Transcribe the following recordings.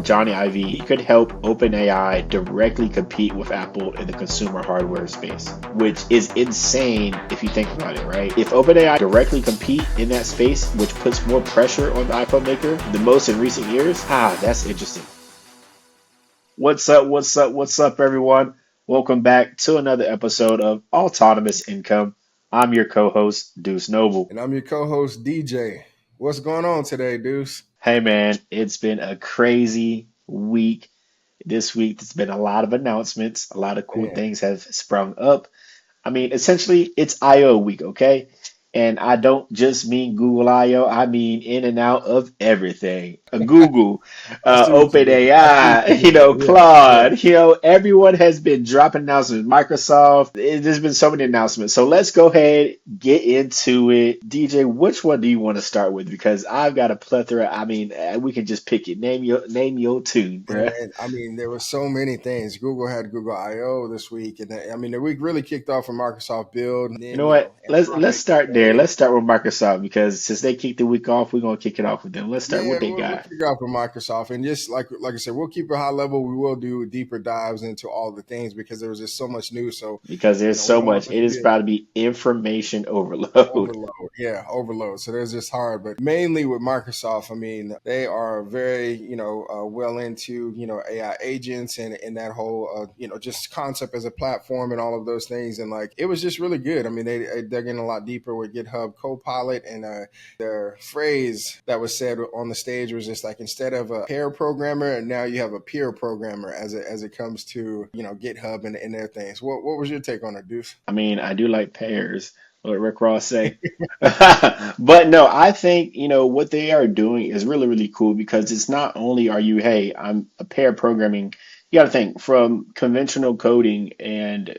Jony Ive could help OpenAI directly compete with Apple in the consumer hardware space, which is insane if you think about it, right? If OpenAI directly compete in that space, which puts more pressure on the iPhone maker the most in recent years, that's interesting. What's up? What's up? What's up, everyone? Welcome back to another episode of Autonomous Income. I'm your co-host, Deuce Noble. And I'm your co-host, DJ. What's going on today, Deuce? Hey, man, it's been a crazy week. This week, there's been a lot of announcements. A lot of cool Man, things have sprung up. I mean, essentially, it's I/O week, okay? And I don't just mean Google I/O. I mean in and out of everything. Google, I see what you did. I see what OpenAI, you did. Yeah, Claude. Everyone has been dropping announcements. Microsoft. There's been so many announcements. So let's go ahead, get into it. DJ, which one do you want to start with? Because I've got a plethora. I mean, we can just pick it. Name your tune, yeah, bruh. man. I mean, there were so many things. Google had Google I/O this week, and I mean, the week really kicked off with Microsoft Build, and You then know what? Let's Anthropic start there. today. Let's start with Microsoft because since they kicked the week off, we're gonna kick it off with them. Let's start Yeah, what they we'll got kick off with Microsoft, and just like I said, we'll keep it high level. We will do deeper dives into all the things because there was just so much news. So, because there's we so don't want much. this It to is be about to be information overload. overload. Yeah, overload. So there's just hard, but mainly with Microsoft, I mean, they are very, well into, AI agents and that whole, just concept as a platform and all of those things. And like, it was just really good. I mean, they dug in a lot deeper with GitHub Copilot, and their phrase that was said on the stage was just like, instead of a pair programmer, now you have a peer programmer as it comes to, GitHub and their things. What was your take on it, Deuce? I mean, I do like pairs. What Rick Ross say? But no, I think, what they are doing is really, really cool because it's not only are you, hey, I'm a pair programming. You got to think from conventional coding and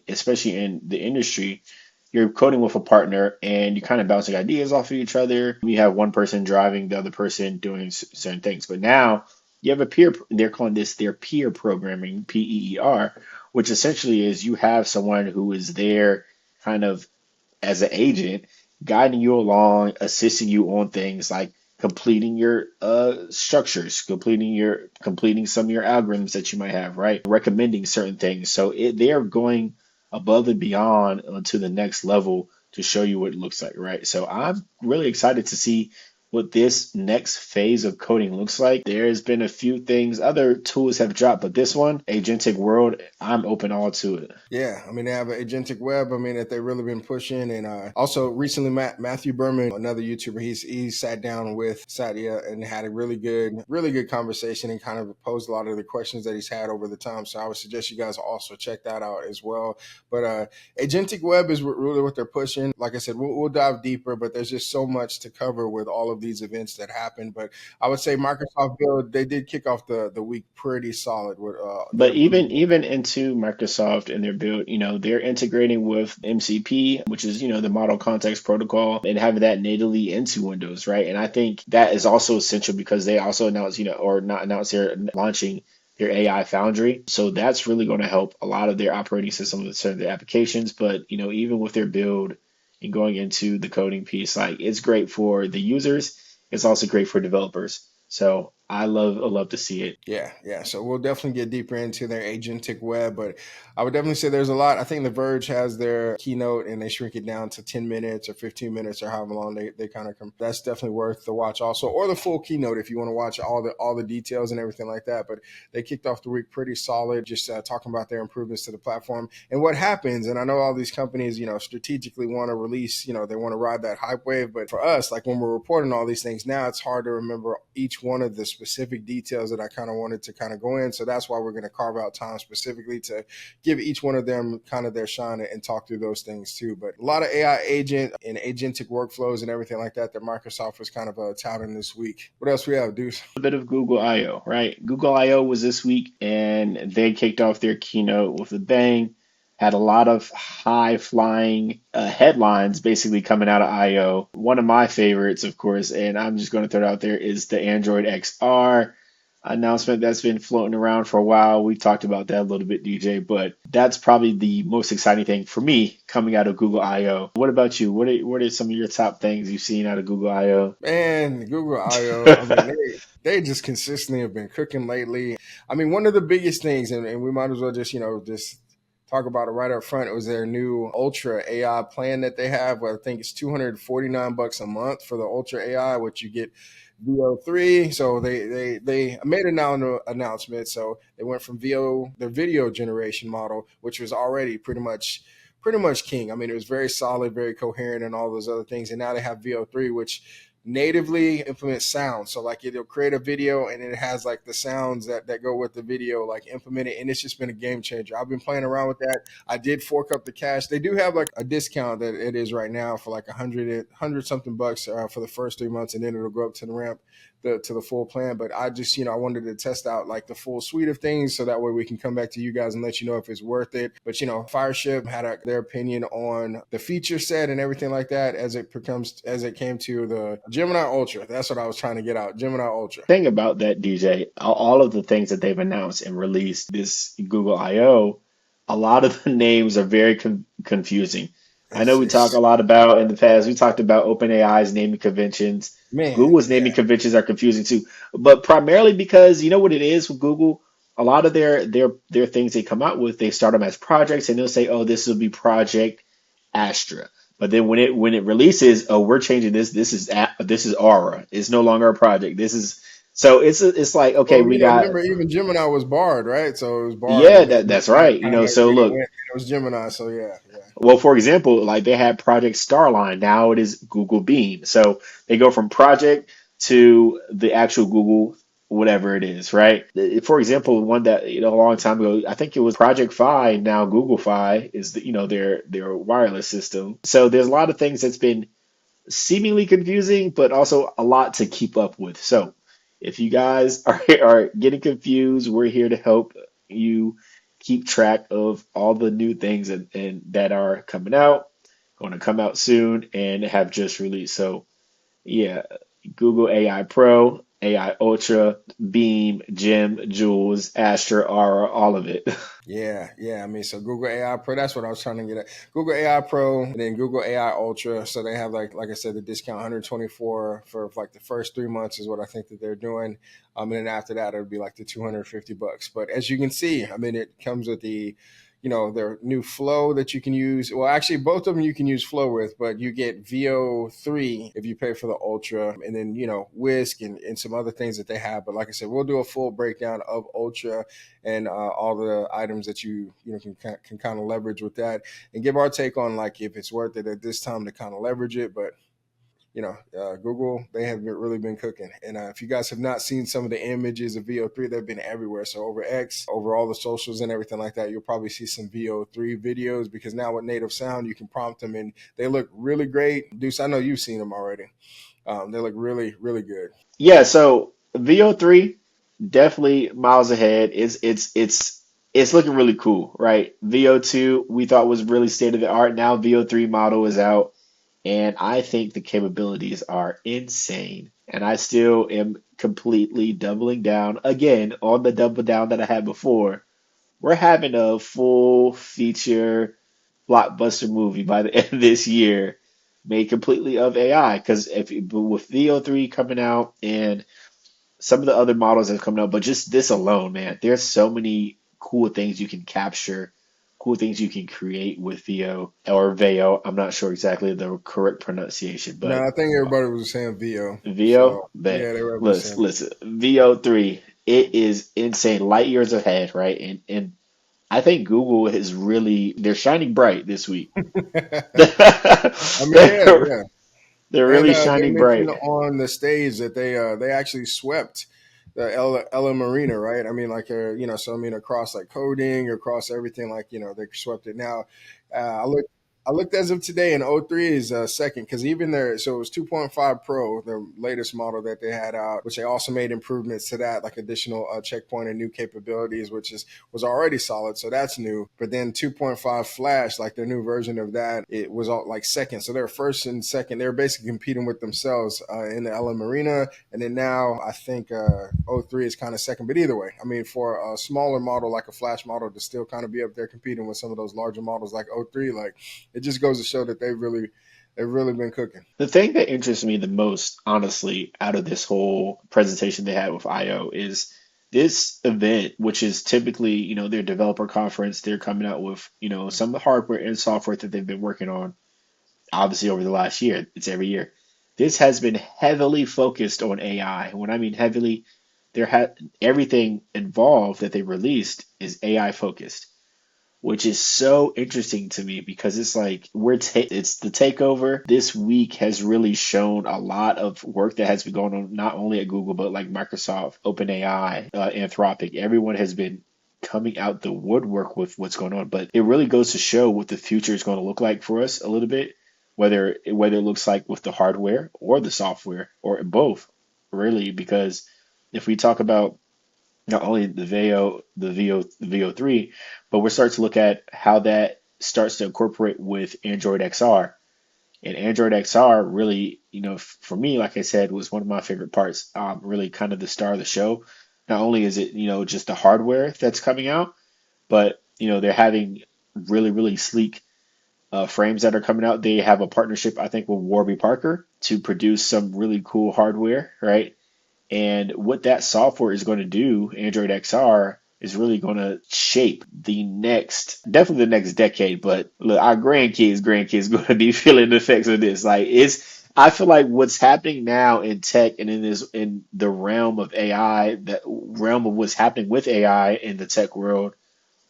especially in the industry, you're coding with a partner and you're kind of bouncing ideas off of each other. You have one person driving, the other person doing certain things. But now you have a peer, they're calling this their peer programming, PEER, which essentially is you have someone who is there kind of as an agent, guiding you along, assisting you on things like completing your structures, completing some of your algorithms that you might have, right? Recommending certain things. So they are going above and beyond to the next level to show you what it looks like, right? So I'm really excited to see what this next phase of coding looks like. There's been a few things, other tools have dropped, but this one, Agentic World, I'm open all to it. Yeah, I mean, they have an agentic web. I mean, that they've really been pushing, and also recently, Matthew Berman, another YouTuber, he sat down with Satya and had a really good conversation, and kind of posed a lot of the questions that he's had over the time. So I would suggest you guys also check that out as well. But agentic web is really what they're pushing. Like I said, we'll dive deeper, but there's just so much to cover with all of these events that happen. But I would say Microsoft Build, they did kick off the week pretty solid with their But even improvement. even into Microsoft and their build, they're integrating with MCP, which is, the Model Context Protocol, and having that natively into Windows, right? And I think that is also essential because they also announced, or not announced, they're launching their AI Foundry. So that's really going to help a lot of their operating systems with certain applications. But, even with their build and going into the coding piece, like it's great for the users. It's also great for developers. So I love to see it. Yeah, yeah. So we'll definitely get deeper into their agentic web, but I would definitely say there's a lot. I think The Verge has their keynote and they shrink it down to 10 minutes or 15 minutes or however long they kind of come. That's definitely worth the watch also, or the full keynote if you want to watch all the details and everything like that. But they kicked off the week pretty solid, just talking about their improvements to the platform and what happens. And I know all these companies, strategically want to release, they want to ride that hype wave. But for us, like when we're reporting all these things now, it's hard to remember each one of the specific details that I kind of wanted to kind of go in. So that's why we're going to carve out time specifically to give each one of them kind of their shine and talk through those things too. But a lot of AI agent and agentic workflows and everything like that Microsoft was kind of touting this week. What else we have, Deuce? A bit of Google I/O, right? Google I/O was this week, and they kicked off their keynote with a bang. Had a lot of high flying headlines basically coming out of I/O. One of my favorites, of course, and I'm just going to throw it out there, is the Android XR. announcement that's been floating around for a while. We talked about that a little bit, DJ, but that's probably the most exciting thing for me coming out of Google I/O. What about you? What are some of your top things you've seen out of Google I/O? Man, Google I/O. I mean, they just consistently have been cooking lately. I mean, one of the biggest things, and we might as well just just talk about it right up front. It was their new Ultra AI plan that they have. Where I think it's $249 a month for the Ultra AI, which you get VO3. So they made an announcement. So they went from the video generation model, which was already pretty much king. I mean, it was very solid, very coherent, and all those other things. And now they have VO3, which natively implements sound. So like it'll create a video and it has like the sounds that go with the video, like implemented. And it's just been a game changer. I've been playing around with that. I did fork up the cash. They do have like a discount that it is right now for like 100 something bucks for the first 3 months. And then it'll go up to the ramp to the full plan. But I just, I wanted to test out like the full suite of things so that way we can come back to you guys and let you know if it's worth it. But Fireship had their opinion on the feature set and everything like that as it came to the Gemini Ultra. That's what I was trying to get out. Gemini Ultra. Thing about that, DJ, all of the things that they've announced and released this Google I/O, a lot of the names are very confusing. I know we talk a It's lot about in the past, we talked about OpenAI's naming conventions. man, Google's yeah. naming conventions are confusing too, but primarily because you know what it is with Google, a lot of their things they come out with, they start them as projects and they'll say, "Oh, this will be Project Astra." But then when it releases, oh, we're changing this. This is Aura. It's no longer a project. This is so it's like okay, Well, we got remember even Gemini was barred, right? So it was barred, yeah, and then that's that right. kind of So agreement look, went. It was Gemini. So yeah, yeah. well, for example, like they had Project Starline. Now it is Google Beam. So they go from project to the actual Google, whatever it is, right? For example, one that a long time ago, I think it was Project Fi. Now Google Fi is their wireless system. So there's a lot of things that's been seemingly confusing, but also a lot to keep up with. So if you guys are getting confused, we're here to help you keep track of all the new things and that are coming out, going to come out soon, and have just released. So yeah, Google AI Pro, AI Ultra, Beam, Gem, Jules, Astra, Aura, all of it. Yeah, yeah. I mean, so Google AI Pro, that's what I was trying to get at. Google AI Pro and then Google AI Ultra. So they have like I said, the discount 124 for like the first 3 months is what I think that they're doing. And then after that, it'll be like the $250. But as you can see, I mean, it comes with their new flow that you can use. Well, actually, both of them you can use flow with, but you get VO3 if you pay for the Ultra, and then Whisk and some other things that they have. But like I said, we'll do a full breakdown of Ultra and all the items that can kind of leverage with that, and give our take on like if it's worth it at this time to kind of leverage it. But Google, they have really been cooking. And if you guys have not seen some of the images of VO3, they've been everywhere. So over X, over all the socials and everything like that, you'll probably see some VO3 videos because now with native sound, you can prompt them and they look really great. Deuce, I know you've seen them already. They look really, really good. Yeah, so VO3 definitely miles ahead. It's looking really cool, right? VO2 we thought was really state of the art. Now VO3 model is out, and I think the capabilities are insane. And I still am completely doubling down again on the double down that I had before. We're having a full feature blockbuster movie by the end of this year, made completely of AI. Because if but with VO3 coming out and some of the other models that have come out, but just this alone, man, there's so many cool things you can capture, cool things you can create with VO or VEO. I'm not sure exactly the correct pronunciation, No, but I think everybody was saying VO. VO, So but yeah, they were everybody saying listen, VO3, it is insane, light years ahead, right? And I think Google is really they're shining bright this week. VO. I mean, yeah, They're, yeah. they're And really they shining mentioned bright. on the stage that they actually swept the Ella Marina, right? I mean, like so I mean across like coding, across everything, like they swept it. Now, I look. I looked as of today, and O3 is second because even there, so it was 2.5 Pro, the latest model that they had out, which they also made improvements to that, like additional checkpoint and new capabilities, which was already solid. So that's new. But then 2.5 Flash, like their new version of that, it was all like second. So they're first and second. They're basically competing with themselves in the LM Arena. And then now I think O3 is kind of second. But either way, I mean, for a smaller model like a Flash model to still kind of be up there competing with some of those larger models like O3, like it just goes to show that they've really been cooking. The thing that interests me the most, honestly, out of this whole presentation they had with IO is this event, which is typically, their developer conference. They're coming out with, some of the hardware and software that they've been working on, obviously over the last year. It's every year. This has been heavily focused on AI. When I mean heavily, everything involved that they released is AI focused, which is so interesting to me because it's like it's the takeover. This week has really shown a lot of work that has been going on not only at Google but like Microsoft, OpenAI, Anthropic. Everyone has been coming out the woodwork with what's going on, but it really goes to show what the future is going to look like for us a little bit, whether it looks like with the hardware or the software or both, really, because if we talk about not only the VO3, but we're starting to look at how that starts to incorporate with Android XR. And Android XR really, for me, like I said, was one of my favorite parts. Really kind of the star of the show. Not only is it, just the hardware that's coming out, but, they're having really, really sleek frames that are coming out. They have a partnership, I think, with Warby Parker to produce some really cool hardware, right? And what that software is going to do, Android XR, is really going to shape definitely the next decade. But look, our grandkids going to be feeling the effects of this. I feel like what's happening now in tech and in the realm of AI, that realm of what's happening with AI in the tech world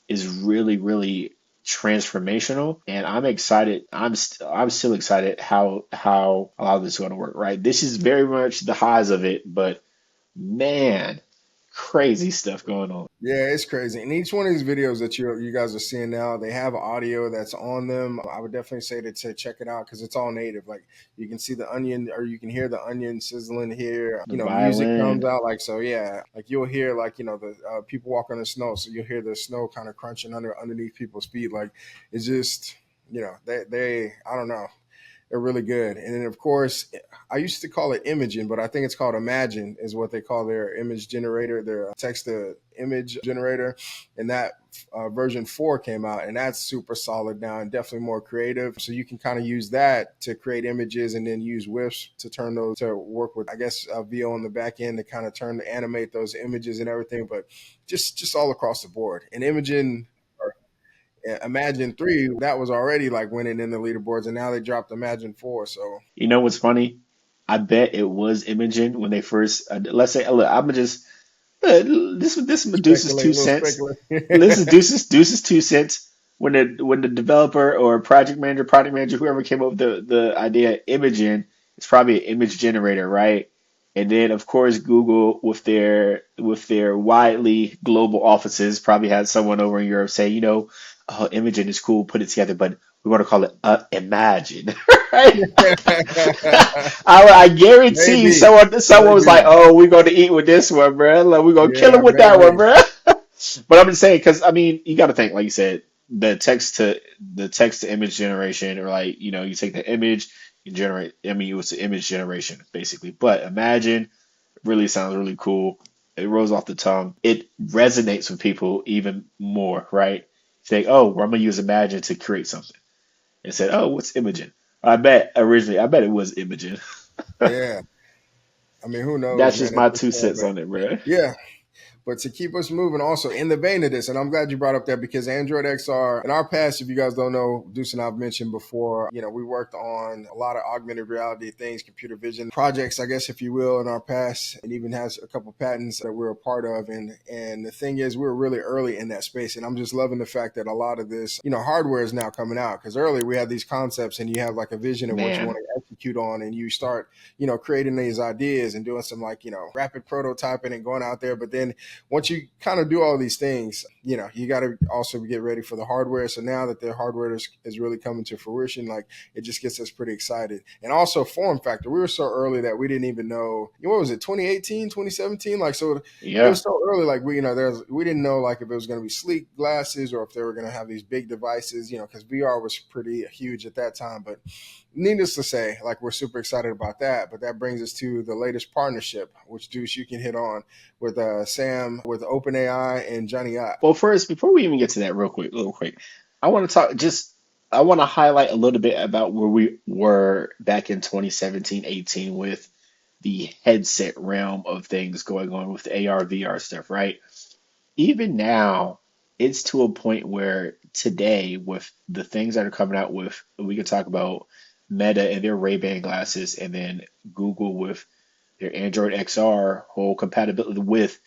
is really, really transformational. And I'm excited. I'm still excited how a lot of this is going to work, right? This is very much the highs of it, but man, crazy stuff going on. Yeah, it's crazy. And each one of these videos that you guys are seeing now, they have audio that's on them. I would definitely say to check it out because it's all native. Like you can see the onion, or you can hear the onion sizzling here. The Music violin. comes out like so. Yeah, like you'll hear like the people walk on the snow, so you'll hear the snow kind of crunching underneath people's feet. Like it's just they I don't know. They're really good. And then, of course, I used to call it Imagen, but I think it's called Imagine, is what they call their image generator, their text to image generator. And that version 4 came out, and that's super solid now and definitely more creative. So you can kind of use that to create images and then use WIFs to turn those to work with, I guess, VO on the back end to kind of animate those images and everything. But just all across the board. And Imagen, Imagine 3, that was already like winning in the leaderboards, and now they dropped Imagine 4. So You know what's funny? I bet it was Imogen when they first. Let's say, look, I'm gonna just this is Medusa's speculate, a two little cents. speculate. This is Deuce's 2 cents. When the developer or project manager, product manager, whoever came up with the idea, Imogen, it's probably an image generator, right? And then of course Google with their widely global offices probably had someone over in Europe say, oh, Imogen is cool, put it together, but we want to call it Imagine, right? I guarantee Maybe, someone was like, maybe, "Oh, we're going to eat with this one, bro. Like, we're going to kill yeah, him with that one, maybe, bro." But I'm just saying, because I mean, you got to think, like you said, the text to image generation, or like you take the image, you generate. I mean, it was the image generation basically. But Imagine really sounds really cool. It rolls off the tongue. It resonates with people even more, right? Say, "Oh, well, I'm gonna use Imagine to create something," and said, "Oh, what's Imogen?" I bet it was Imogen. yeah. I mean, who knows, That's just man? At my this two point, cents but on it, bro. yeah. But to keep us moving, also in the vein of this, and I'm glad you brought up that because Android XR in our past, if you guys don't know, Deuce and I've mentioned before, we worked on a lot of augmented reality things, computer vision projects, I guess, if you will, in our past, and even has a couple patents that we're a part of. And the thing is, we're really early in that space. And I'm just loving the fact that a lot of this, hardware is now coming out because earlier we had these concepts and you have like a vision of what you want Man, to execute on, and you start, creating these ideas and doing some like, rapid prototyping and going out there. But then once you kind of do all these things, you got to also get ready for the hardware. So now that the hardware is really coming to fruition, like it just gets us pretty excited. And also form factor. We were so early that we didn't even know, what was it, 2018, 2017? Like, so it Yeah. was so early, like we didn't know like if it was going to be sleek glasses or if they were going to have these big devices, because VR was pretty huge at that time. But needless to say, like we're super excited about that. But that brings us to the latest partnership, which Deuce you can hit on with Sam with OpenAI and Jony Ive. Well, first, before we even get to that, real quick, I want to talk just I want to highlight a little bit about where we were back in 2017, 18 with the headset realm of things going on with the AR, VR stuff, right? Even now, it's to a point where today, with the things that are coming out with, we could talk about Meta and their Ray-Ban glasses, and then Google with their Android XR whole compatibility with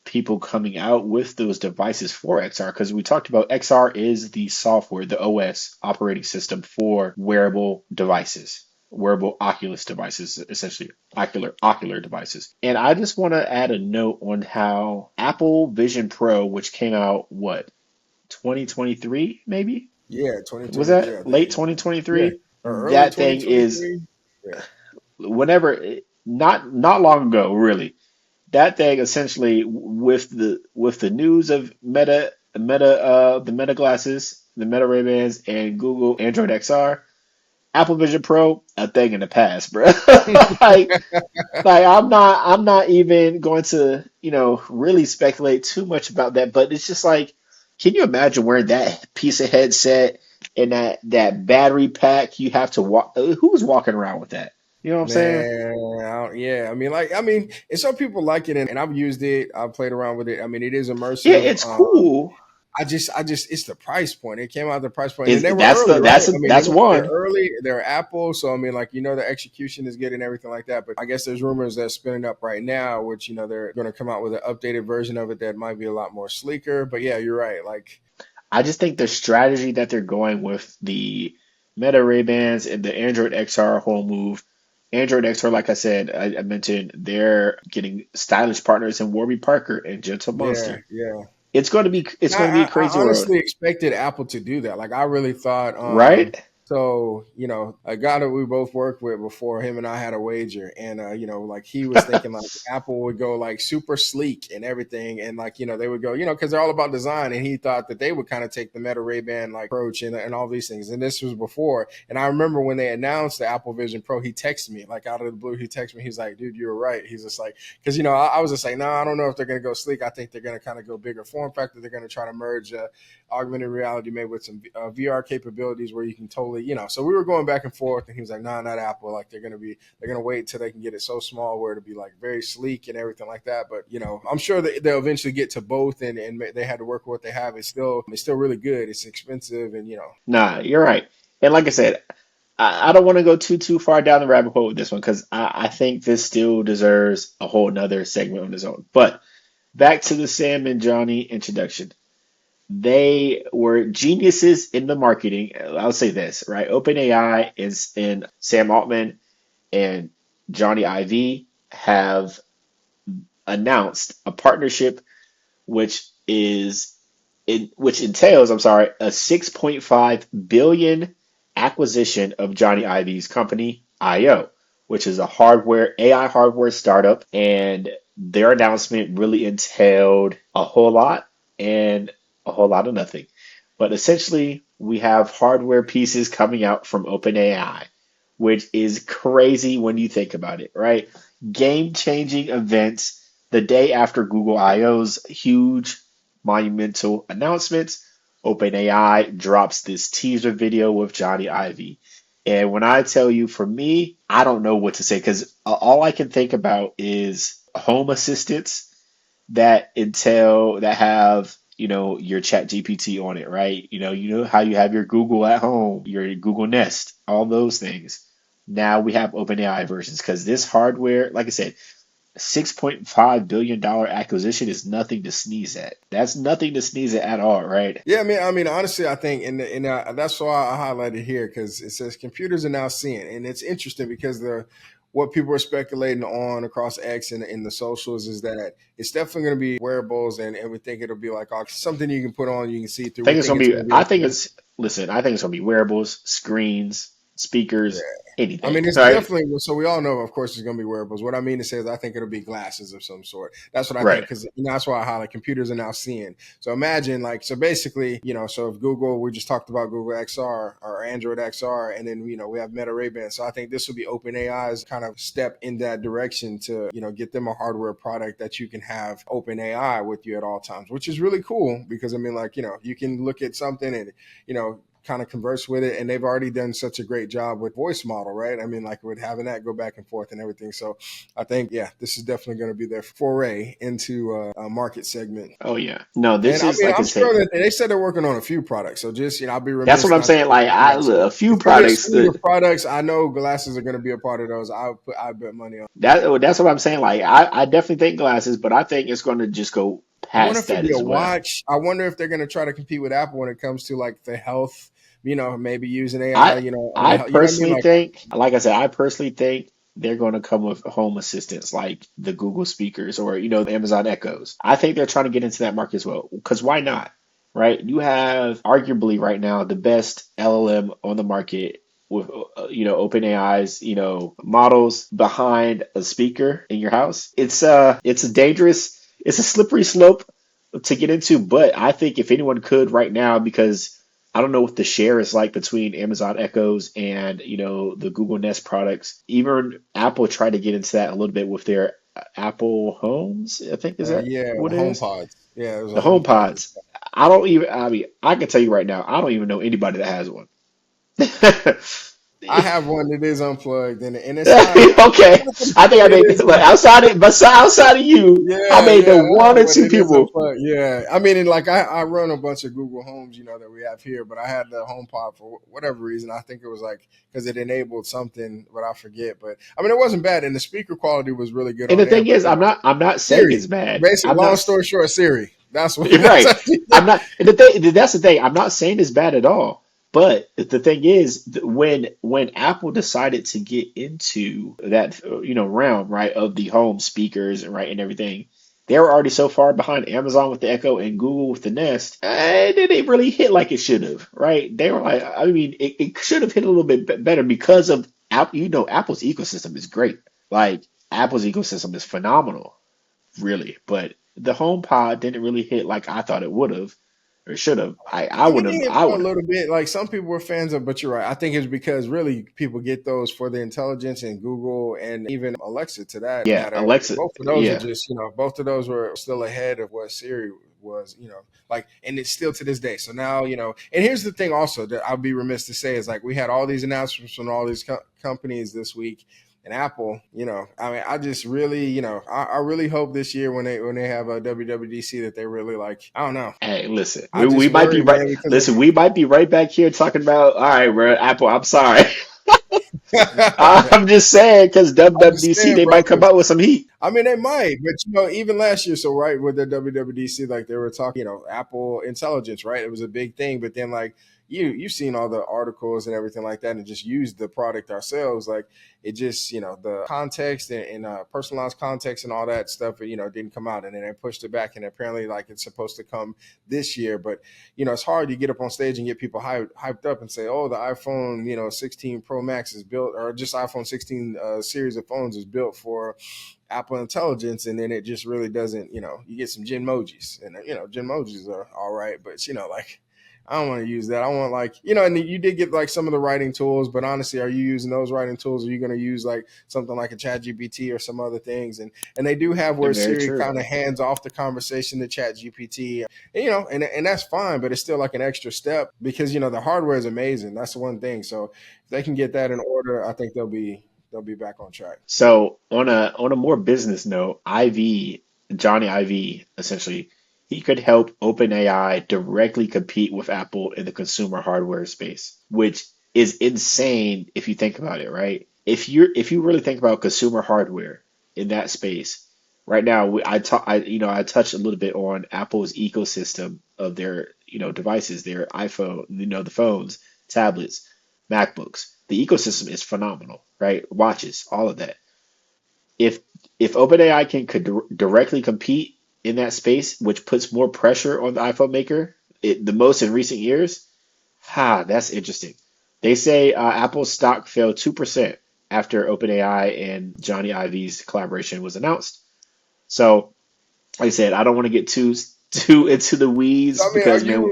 people coming out with those devices for XR, because we talked about XR is the software, the OS operating system for wearable devices, wearable Oculus devices, essentially ocular devices. And I just want to add a note on how Apple Vision Pro, which came out what, 2023 maybe? Yeah, Was 2023, that I think. late Yeah, 2023? or early That thing is 2023. Yeah, whenever, not long ago, really. That thing essentially with the news of the Meta glasses, the Meta Ray-Bans, and Google Android XR, Apple Vision Pro, a thing in the past, bro. like I'm not even going to, really speculate too much about that, but it's just like, can you imagine wearing that piece of headset and that battery pack you have to walk? Who's walking around with that? You know what I'm saying? man. Yeah, I mean, and some people like it, and I've used it. I've played around with it. I mean, it is Yeah, immersive. it's cool. I just, it's the price point. It came out the price point, and Is they were early, right? I mean, that's they're one. early. They're Apple, so I mean, like the execution is good and everything like that. But I guess there's rumors that's spinning up right now, which they're going to come out with an updated version of it that might be a lot more sleeker. But yeah, you're right. Like, I just think the strategy that they're going with the Meta Ray-Bans and the Android XR whole move. Android XR, like I said, I mentioned they're getting stylish partners in Warby Parker and Gentle yeah, Monster. yeah. It's I, going to be a I crazy world, honestly expected Apple to do that. Like I really thought. right? So a guy that we both worked with before, him and I had a wager, and like he was thinking like Apple would go like super sleek and everything, and like they would go because they're all about design, and he thought that they would kind of take the Meta Ray Ban like approach and all these things. And this was before, and I remember when they announced the Apple Vision Pro, he texted me like out of the blue. He texted me, he's like, "Dude, you were right." He's just like, because I was just like, "No, I don't know if they're gonna go sleek. I think they're gonna kind of go bigger form factor. They're gonna try to merge augmented reality maybe with some VR capabilities where you can totally, So we were going back and forth, and he was like, "Nah, not Apple. Like they're gonna wait until they can get it so small where it'll be like very sleek and everything like that." But I'm sure that they'll eventually get to both, and they had to work with what they have. It's still really good. It's expensive, and Nah, you're right. And like I said, I don't want to go too far down the rabbit hole with this one because I think this still deserves a whole nother segment on its own. But back to the Sam and Johnny introduction. They were geniuses in the marketing. I'll say this, right? OpenAI is in Sam Altman and Jony Ive have announced a partnership which which entails, I'm sorry, a 6.5 billion acquisition of Jony Ive's company IO, which is a hardware AI hardware startup, and their announcement really entailed a whole lot and a whole lot of nothing. But essentially, we have hardware pieces coming out from OpenAI, which is crazy when you think about it, right? Game-changing events the day after Google I/O's huge monumental announcements. OpenAI drops this teaser video with Jony Ive. And when I tell you, for me, I don't know what to say because all I can think about is home assistants that have your chat GPT on it, right? You know how you have your Google at home, your Google Nest, all those things. Now we have OpenAI versions because this hardware, like I said, $6.5 billion acquisition is nothing to sneeze at. That's nothing to sneeze at all, right? Yeah, I mean, honestly, I think, and that's why I highlighted here because it says computers are now seeing, and it's interesting because the what people are speculating on across X and in the socials is that it's definitely going to be wearables, and we think it'll be like something you can put on, you can see through. I We think it's think gonna it's be. going to be I think Augmented. it's. Listen, I think it's gonna be wearables, screens, speakers, I anything. mean, it's Right? definitely so. We all know, of course, it's going to be wearables. What I mean to say is, I think it'll be glasses of some sort. That's what I think Right. because that's why I highlight computers are now seeing. So imagine, like, so basically, so if Google, we just talked about Google XR or Android XR, and then we have Meta Ray-Ban. So I think this will be OpenAI's kind of step in that direction to get them a hardware product that you can have OpenAI with you at all times, which is really cool because I mean, like, you can look at something and kind of converse with it, and they've already done such a great job with voice model, right? I mean, like with having that go back and forth and everything. So I think, yeah, this is definitely going to be their foray into a market segment. Oh yeah. No, And this I is mean, like I I'm sure said. that they said they're working on a few products. So just, I'll be That's what remiss I'm not to saying. Like mention that. So a few it's going to be a products. suite of products. I know glasses are going to be a part of those. I bet money on. That's what I'm saying. Like I definitely think glasses, but I think it's going to just go I wonder past if it'll that be a as well. watch. I wonder if they're going to try to compete with Apple when it comes to like the health, maybe using AI, I on the health, you know what I mean? personally Like, think, like I said, I personally think they're going to come with home assistants like the Google speakers or the Amazon Echoes. I think they're trying to get into that market as well. Because why not? Right? You have arguably right now the best LLM on the market with OpenAI's models behind a speaker in your house. It's a dangerous, it's a slippery slope to get into, but I think if anyone could right now, because I don't know what the share is like between Amazon Echoes and the Google Nest products. Even Apple tried to get into that a little bit with their Apple Homes. I think is that yeah, what it home is? pods. Yeah, it was a The home Home pod. Pods. I don't even. I mean, I can tell you right now, I don't even know anybody that has one. I have one that is unplugged, and it's not. Okay, I think I It made is. like outside of you, I Yeah, made yeah, the I one have or one two that is people. unplugged. Yeah, I mean, and like I run a bunch of Google Homes, that we have here, but I had the HomePod for whatever reason. I think it was like because it enabled something, but I forget. But I mean, it wasn't bad, and the speaker quality was really good And on the there. thing But is, I'm not saying it's Siri, bad. basically, I'm long not. story short, Siri. That's what. That's Right. actually, I'm not, and the thing, that's the thing. I'm not saying it's bad at all. But the thing is, when Apple decided to get into that realm, right, of the home speakers, right, and everything, they were already so far behind Amazon with the Echo and Google with the Nest, and it didn't really hit like it should have, right? They were like, I mean, it should have hit a little bit better because of Apple. Apple's ecosystem is great. Like Apple's ecosystem is phenomenal, really. But the HomePod didn't really hit like I thought it would have or should have. I I would mean, have. it I for a would have. little bit. Like some people were fans of, but you're right. I think it's because really people get those for the intelligence and Google and even Alexa to that Yeah, matter. Alexa. Both of those are Yeah, just, both of those were still ahead of what Siri was, like, and it's still to this day. So now, and here's the thing also that I'll be remiss to say is like we had all these announcements from all these companies this week. And Apple, I mean, I just really, I really hope this year when they have a WWDC that they really like, I don't know. hey, listen, I we just might be worry, right. man, because Listen, we might be right back here talking about. All right, bro, Apple. I'm sorry. I I'm just saying because WWDC understand, they bro. might come 'Cause, out with some heat. I mean, they might, but even last year, so right with the WWDC, like they were talking, Apple Intelligence, right? It was a big thing, but then like you've seen all the articles and everything like that, and just used the product ourselves. Like it just, the context and personalized context and all that stuff, didn't come out, and then they pushed it back, and apparently like it's supposed to come this year, but it's hard to get up on stage and get people hyped up and say, oh, the iPhone, 16 Pro Max is built, or just iPhone 16 series of phones is built for Apple Intelligence, and then it just really doesn't. You get some Genmojis, and Genmojis are all right, but like I don't want to use that. I want like and you did get like some of the writing tools, but honestly, are you using those writing tools? Are you going to use like something like a Chat GPT or some other things? And they do have where Very Siri true. kind of hands off the conversation to Chat GPT, and that's fine, but it's still like an extra step because the hardware is amazing. That's the one thing. So if they can get that in order, I think they'll be back on track. So on a more business note, Johnny Ive, essentially, he could help OpenAI directly compete with Apple in the consumer hardware space, which is insane if you think about it, right? If you really think about consumer hardware in that space, right now I touched a little bit on Apple's ecosystem of their devices, their iPhone, the phones, tablets, MacBooks. The ecosystem is phenomenal, right? Watches, all of that. If OpenAI could directly compete in that space, which puts more pressure on the iPhone maker, the most in recent years, that's interesting. They say Apple's stock fell 2% after OpenAI and Jony Ive's collaboration was announced. So, like I said, I don't want to get too into the So weeds I mean, because, man,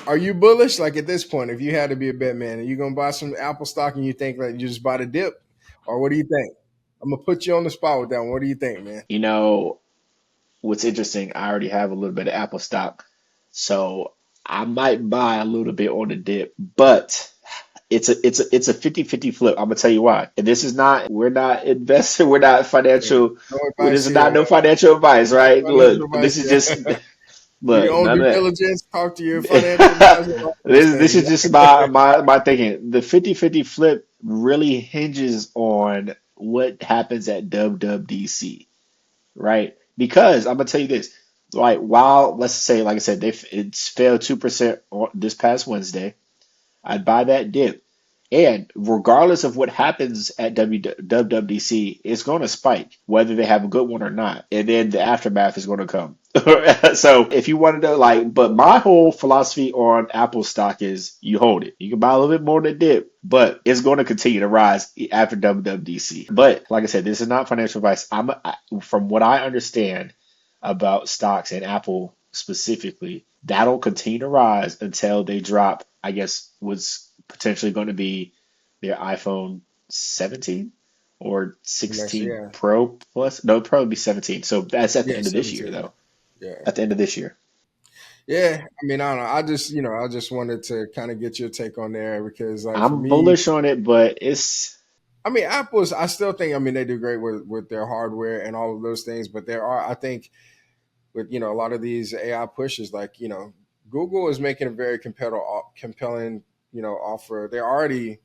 are you bullish? Like at this point, if you had to be a bet man, are you gonna buy some Apple stock and you think that you just buy the dip, or what do you think? I'm gonna put you on the spot with that one. What do you think, man? you know, what's interesting, I already have a little bit of Apple stock, so I might buy a little bit on the dip, but it's a 50-50 flip. I'm gonna tell you why. And this is not we're not investing, we're not Yeah. financial. No This advice is here, not no man. financial advice, No right? financial Look, advice this is here. just Do your look, own none due of that. diligence. Talk to your financial advisor. All those This things. is just my thinking. The 50-50 flip really hinges on what happens at WWDC, right? Because I'm gonna tell you this, like while let's say, like I said, it's failed 2% this past Wednesday. I'd buy that dip. And regardless of what happens at WWDC, it's going to spike, whether they have a good one or not. And then the aftermath is going to come. So if you wanted to but my whole philosophy on Apple stock is you hold it. You can buy a little bit more than dip, but it's going to continue to rise after WWDC. But like I said, this is not financial advice. From what I understand about stocks and Apple specifically, that'll continue to rise until they drop, I guess, what's potentially going to be their iPhone 17 or Next 16 year, Pro Plus. No, it'll probably be 17. So that's at the yeah, end of this year, 17. though. Yeah. At the end of this year. Yeah, I mean, I don't know. I just wanted to kind of get your take on there because, like, for I'm me, bullish on it, but it's I mean, Apple's. I still think. I mean, they do great with their hardware and all of those things. But there are, I think, with a lot of these AI pushes, like Google is making a very compelling offer. They're already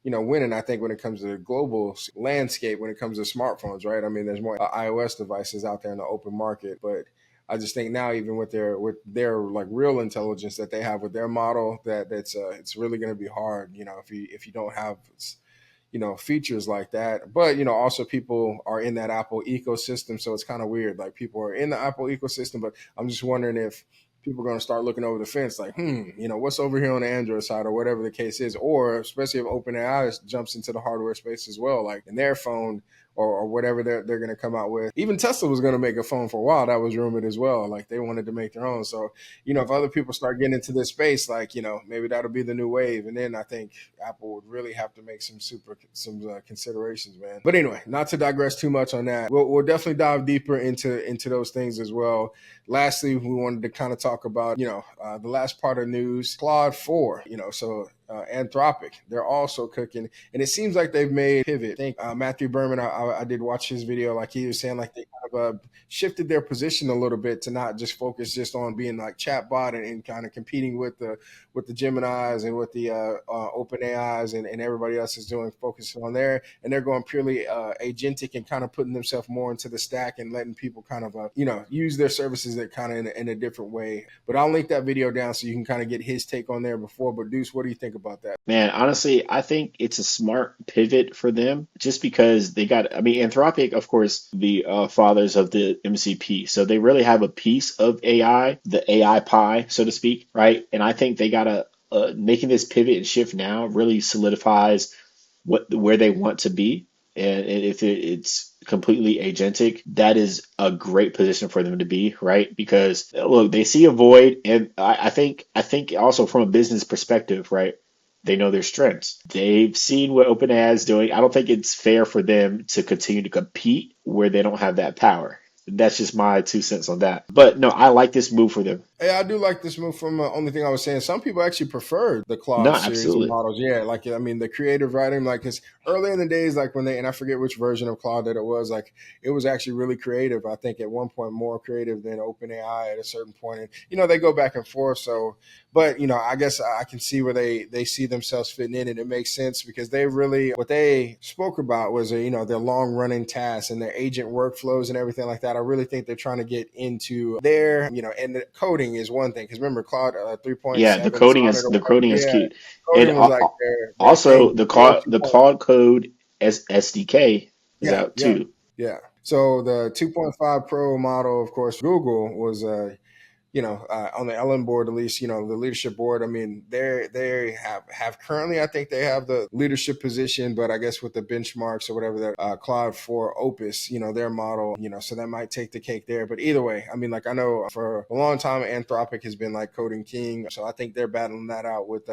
winning. I think when it comes to the global landscape, when it comes to smartphones, right? I mean, there's more iOS devices out there in the open market, but I just think now, even with their like real intelligence that they have with their model, that's it's really going to be hard, if you don't have features like that. But also people are in that Apple ecosystem, so it's kind of weird. Like people are in the Apple ecosystem, but I'm just wondering if people are going to start looking over the fence, like, what's over here on the Android side, or whatever the case is, or especially if OpenAI jumps into the hardware space as well, like in their phone. Or whatever they're going to come out with. Even Tesla was going to make a phone for a while. That was rumored as well. Like they wanted to make their own. So, if other people start getting into this space, like, maybe that'll be the new wave. And then I think Apple would really have to make some considerations, man. But anyway, not to digress too much on that. We'll definitely dive deeper into those things as well. Lastly, we wanted to kind of talk about, the last part of news, Claude 4, Anthropic, they're also cooking, and it seems like they've made a pivot. I think Matthew Berman, I did watch his video, like he was saying, like they kind of shifted their position a little bit to not just focus just on being like chatbot and kind of competing with the Geminis and with the Open AIs and everybody else is doing, focusing on there, and they're going purely agentic and kind of putting themselves more into the stack and letting people kind of use their services that kind of in a different way. But I'll link that video down so you can kind of get his take on there before. But Deuce, what do you think about that? Man, honestly, I think it's a smart pivot for them just because I mean, Anthropic, of course, the fathers of the MCP. So they really have a piece of AI, the AI pie, so to speak, right? And I think they making this pivot and shift now really solidifies where they want to be. And if it's completely agentic, that is a great position for them to be, right? Because look, they see a void, and I think also from a business perspective, right? They know their strengths. They've seen what OpenAI is doing. I don't think it's fair for them to continue to compete where they don't have that power. That's just my 2 cents on that. But no, I like this move for them. Hey, I do like this move from only thing I was saying. Some people actually prefer the No, Claude series of absolutely. models. Yeah, like I mean, the creative writing, like because early in the days, like when they and I forget which version of Claude that it was, like it was actually really creative. I think at one point more creative than OpenAI at a certain point. And they go back and forth. So, but I guess I can see where they see themselves fitting in, and it makes sense because they really what they spoke about was their long running tasks and their agent workflows and everything like that. I really think they're trying to get into their and the coding is one thing because remember Claude Yeah, 3.7 Sonnet or the whatever. coding is Yeah, key, and coding was like their also thing. Before The 2.0. Claude Code SDK is Yeah, out yeah, too. yeah. So the 2.5 Pro model, of course, Google was on the Ellen board, at least, the leadership board. I mean, they have currently, I think they have the leadership position, but I guess with the benchmarks or whatever that Cloud for Opus, their model, so that might take the cake there. But either way, I mean, like I know for a long time, Anthropic has been like coding king, so I think they're battling that out with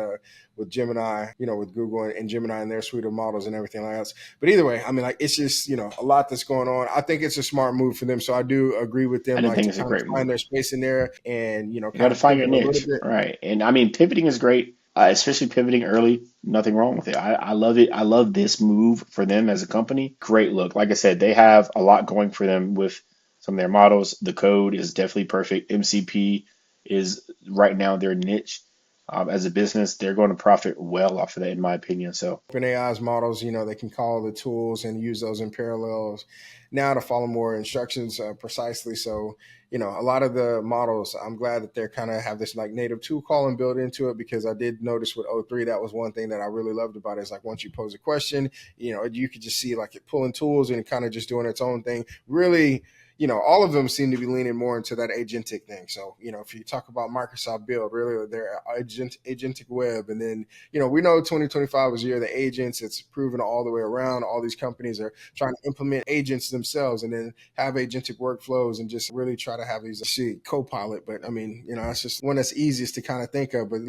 Gemini, with Google and Gemini and their suite of models and everything like that. But either way, I mean, like it's just a lot that's going on. I think it's a smart move for them, so I do agree with I them, didn't like think to it's a kind of great find move. their space in there and You got kind to of find your pivot a little niche, bit. right? And I mean, pivoting is great, especially pivoting early. Nothing wrong with it. I love it. I love this move for them as a company. Great look. Like I said, they have a lot going for them with some of their models. The code is definitely perfect. MCP is right now their niche. As a business, they're going to profit well off of that, in my opinion. So, OpenAI's models, they can call the tools and use those in parallels now to follow more instructions precisely. So, a lot of the models, I'm glad that they're kind of have this like native tool calling built into it because I did notice with O3, that was one thing that I really loved about it. Is like once you pose a question, you could just see like it pulling tools and kind of just doing its own thing. Really, all of them seem to be leaning more into that agentic thing. So, if you talk about Microsoft Build, really their agentic web, and then we know 2025 was the year of the agents. It's proven all the way around. All these companies are trying to implement agents themselves and then have agentic workflows and just really try to have these co-pilot. But I mean, that's just one that's easiest to kind of think of. But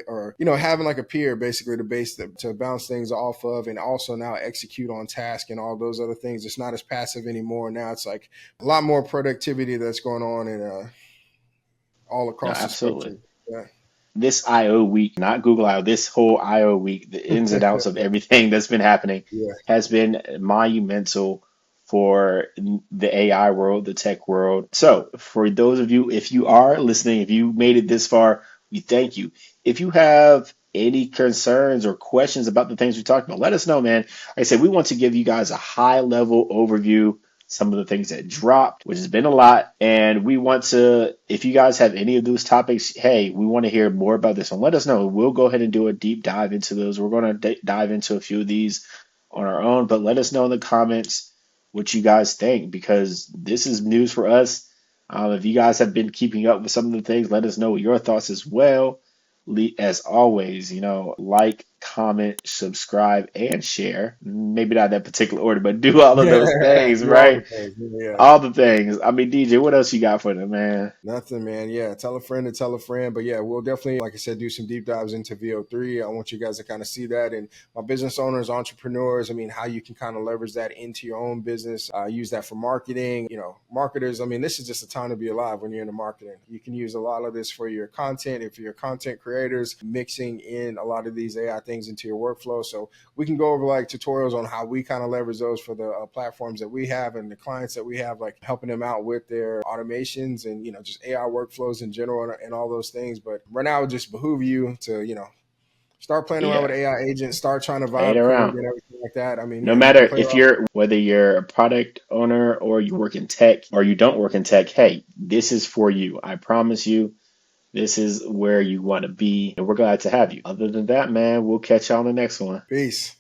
or having like a peer basically to bounce things off of, and also now execute on task and all those other things. It's not as passive anymore. Now it's like a lot more productivity that's going on in all no, across the absolutely. spectrum. Yeah. This IO week, not Google I/O, this whole IO week, the ins and outs of everything that's been happening Yeah. has been monumental for the AI world, the tech world. So, for those of you, if you are listening, if you made it this far, we thank you. If you have any concerns or questions about the things we talked about, let us know, man. Like I said, we want to give you guys a high level overview, some of the things that dropped, which has been a lot. And we want to, if you guys have any of those topics, hey, we want to hear more about this one. Let us know. We'll go ahead and do a deep dive into those. We're going to dive into a few of these on our own, but let us know in the comments what you guys think because this is news for us. If you guys have been keeping up with some of the things, let us know your thoughts as well. As always, like, comment, subscribe, and share. Maybe not that particular order, but do all of those things, Do all the right? things. Yeah. All the things. I mean, DJ, what else you got for them, man? Nothing, man. Yeah, tell a friend to tell a friend. But yeah, we'll definitely, like I said, do some deep dives into VO3. I want you guys to kind of see that. And my business owners, entrepreneurs, I mean, how you can kind of leverage that into your own business, use that for marketing. Marketers, I mean, this is just a time to be alive when you're into marketing. You can use a lot of this for your content. If you're content creators, mixing in a lot of these AI things into your workflow. So we can go over like tutorials on how we kind of leverage those for the platforms that we have and the clients that we have, like helping them out with their automations and, just AI workflows in general and all those things. But right now, it would just behoove you to, start playing around with Yeah, AI agents, start trying to play it vibe code around. and everything like that. I mean, No you can matter play if around. you're, whether you're a product owner or you work in tech or you don't work in tech, hey, this is for you. I promise you, this is where you want to be. And we're glad to have you. Other than that, man, we'll catch you on the next one. Peace.